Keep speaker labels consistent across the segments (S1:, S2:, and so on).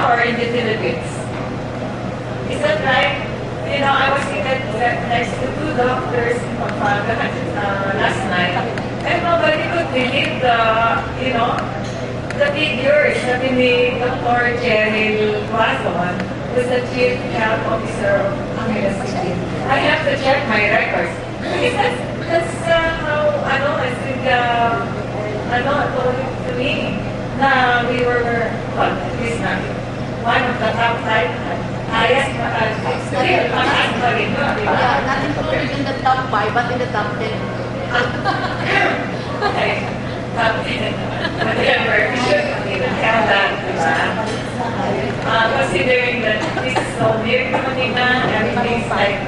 S1: or in the Philippines. Is that right? You know, I was seated next to two doctors in Pampanga last night, and nobody could believe the, you know, the figures that ni Dr. Cheryl Guazon, who's the Chief Health Officer of Manila City. I have to check my records. Because that's how, I think, according to me, na we were, well, at least not one of the top five, highest, still, mataas pa rin.
S2: Yeah, not included in the top 5, but in the top 10.
S1: Okay, top 10. Whatever, we should have that, diba? Considering that this is so near to Manila, everything's like,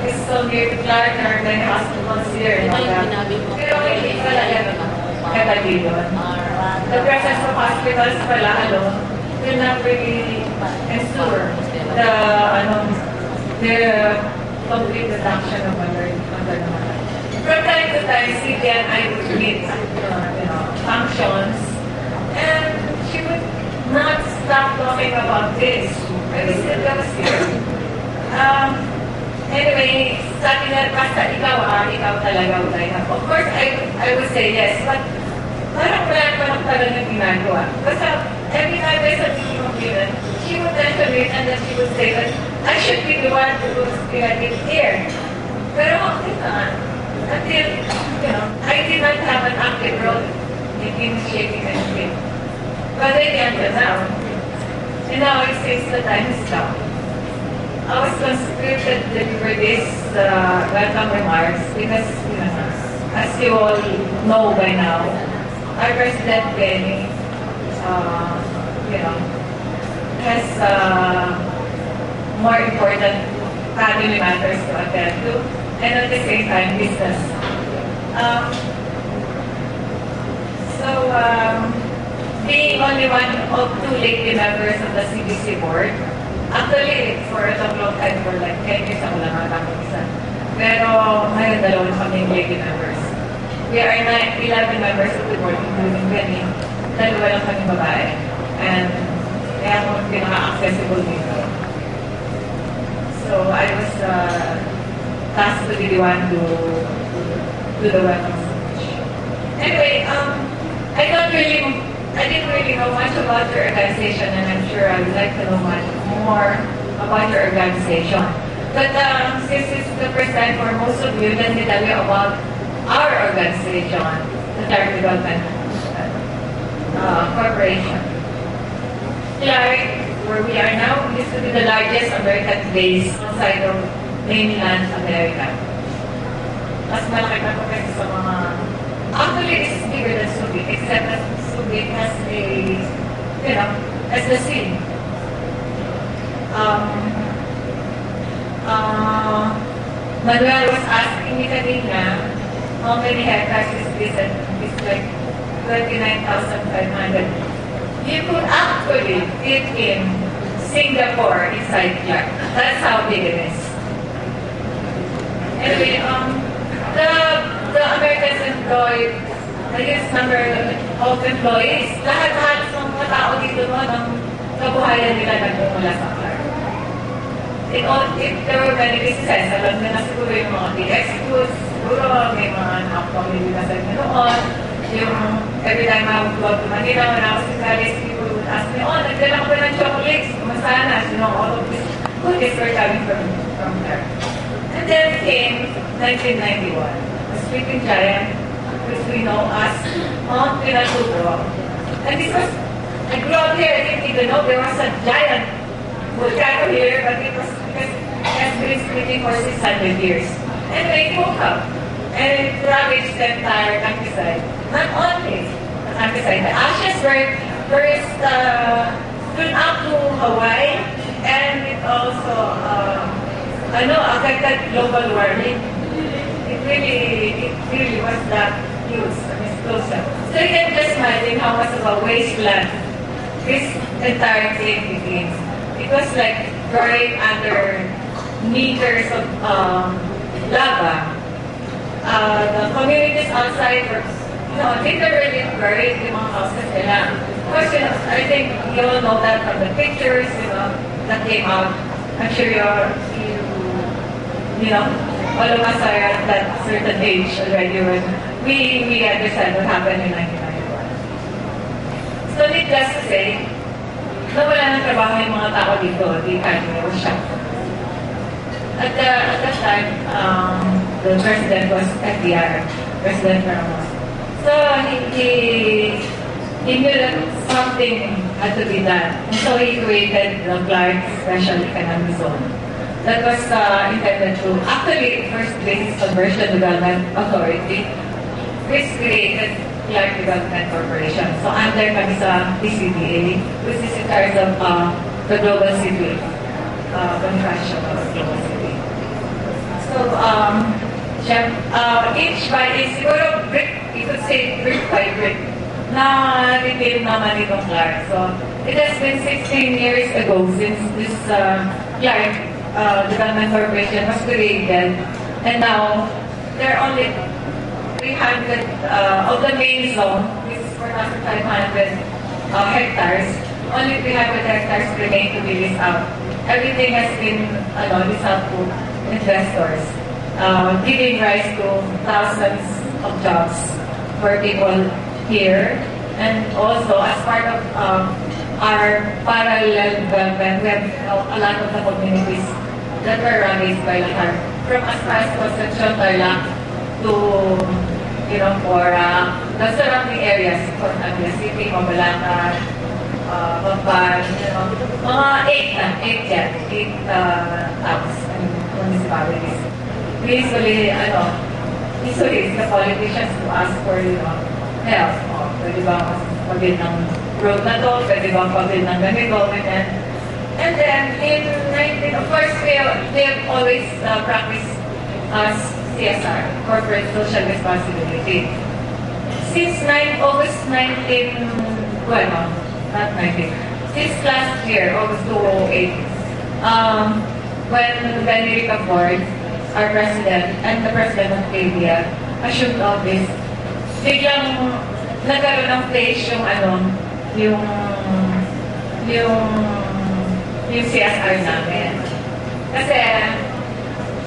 S1: it's so near to Clark, there are many hospitals here and all that. Pero hindi talaga katali doon. The presence of hospitals pala alone will not really ensure the complete reduction of undernourished. From time to time, CBN I would meet, functions, and she would not stop talking about this. Maybe still goes here. Anyway, sabi na, basta ikaw talaga utay na. Of course, I would say yes, but parang wala naman talaga ginagawa. Basta, every time there's a meeting of women, she would mention it and then she would say that I should be the one who's it here. Pero, until, I did not have an active role in initiating anything. But then, now, and now it seems the time is come. I was conscripted to deliver this welcome remarks because, as you all know by now, our President Benny, has more important family matters to attend to, and at the same time, business. Being only one of two lately members of the CBC board, actually, for a long time, for like 10 years, ako lang ako isa. Pero ngayon, dalawa kaming lately members. We are 11 members of the board, including Benny. Dalawa lang kaming babae. And kaya ako pinaka-accessible dito. So I was tasked to be the one to do the welcome speech. Anyway, I didn't really know much about your organization, and I'm sure I would like to know much more about your organization. But since it's the first time for most of you, let me tell you about our organization, the Charity Development Corporation. Clark, where we are now, used to be the largest American base outside of mainland America. Mas malaki pa po kasi sa mga... Actually, it's bigger than Subic, except that Subic has a, as the scene. Manuel was asking me kanina, how many hectares is this? And it's like 29,500. You could actually fit in Singapore inside Clark. That's how big it is. Anyway, the Americans employ the highest number of employees. Lahat ng mga tao dito ng kabuhayan nila nagmumula sa Clark. If there were many businesses, alam na siguro yung mga PX foods, siguro may mga nakapamili na sa noon. Yung every time I would go to Manila when I was in college, people would ask me, nagdala ko ba ng chocolates? Masanas, all of this goodies were coming from there. And then came 1991, the sleeping giant, which we know as Mount Pinatubo. And this was, I grew up here, I didn't even know there was a giant volcano here, but it has been sleeping for 600 years. And they woke up, and it ravaged the entire countryside. Not only the countryside, the ashes were first thrown up to Hawaii, and it also affected global warming. It really was that huge, explosive. So you can just imagine how much of a wasteland this entire thing became. It was like buried under meters of lava. The communities outside were literally buried in mga houses nila. question, I think you all know that from the pictures, that came out. I'm sure you know, all of us are at that certain age already when we understand what happened in 1991. So needless to say, nawala ng trabaho yung mga tao dito, the economy was shut. At that time, the president was FDR, President Ramos. So he knew that something had to be done. And so he created the Clark Special Economic Zone. That was intended to, actually, first Business Conversion Development Authority, which created Clark Development Corporation. So under kami sa PCDA, which is in charge of the global city, construction of the global city. So, inch by inch, siguro brick, you could say brick by brick, na rebuild naman itong Clark. So, it has been 16 years ago since this Clark Development Corporation was created, and now there are only 300 of the main zone, which is 4,500 hectares. Only 300 hectares remain to be leased out. Everything has been leased out to investors, giving rise to thousands of jobs for people here. And also, as part of our parallel development, we have a lot of the communities that were raised by Lahar. From as far as Concepcion, Tarlac, to, for the surrounding areas, for Avila City, Mabalaka, Bamban, mga 8 towns and municipalities. We usually, the politicians to ask for, help. Pwede ba pagin ng road na to? Pwede ba pagin ng ganito? And then, of course, they have always practiced CSR, Corporate Social Responsibility. Since August 19, not 19, since last year, August 2008, when Benedict Ford, our president, and the president of India, assumed office, biglang nagkaroon ng place yung CSR namin. Kasi,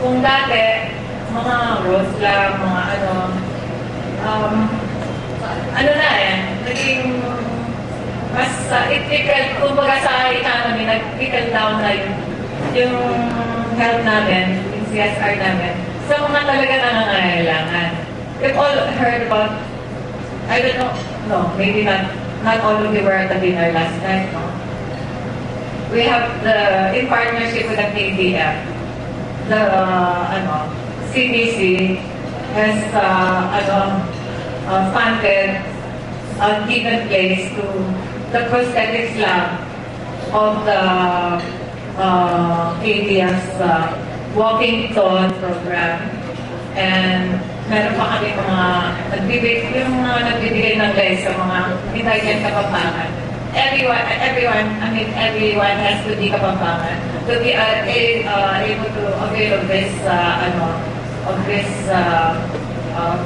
S1: kung dati, mga roads lang, mga naging mas kumbaga sa economy, nag-trickle down na yung help namin, yung CSR namin, sa mga talaga nangangailangan. We've all heard about, I don't know, maybe not all of you were at the dinner last night, no? We have in partnership with the PDF, the CDC has funded a given place to the prosthetics lab of the PDF's walking tall program. And meron pa kami mga nagbibigay ng legs sa mga intelligent kapampangan. Everyone has to be kapampangan to be able to avail of this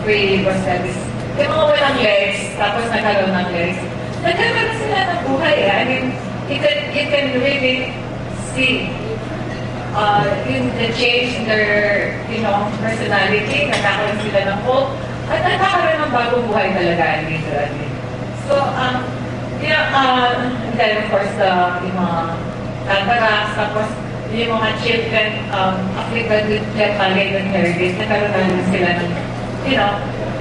S1: free prosthetics. Yung mga walang legs, tapos nagkaroon ng legs, nagkaroon sila ng buhay. I mean, you can really see the change in their personality, nagkakaroon sila ng hope, at nagkakaroon ng bagong buhay talaga individually. So, and then of course, yung mga cataracts, tapos yung mga children afflicted with cleft-palate inheritance, nagkaroon na sila ng,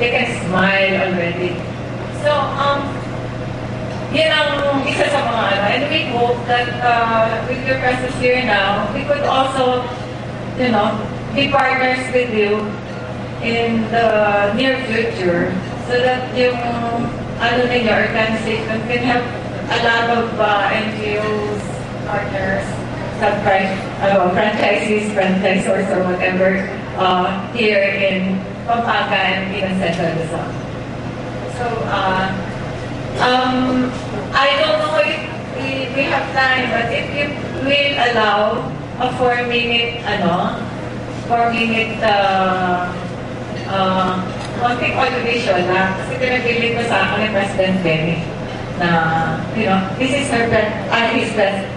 S1: they can smile already. So, yan ang isa sa mga and we hope that with your presence here now, we could also, be partners with you in the near future so that yung your organization can help a lot of NGOs, partners, franchisees, franchisors, or whatever here in Pampanga and even Central Luzon. So, I don't know if we have time, but if you will allow a 4-minute, konting audiovisual na, kasi pinag-delete ko sa akin ni President Benny. na, you know, this is his best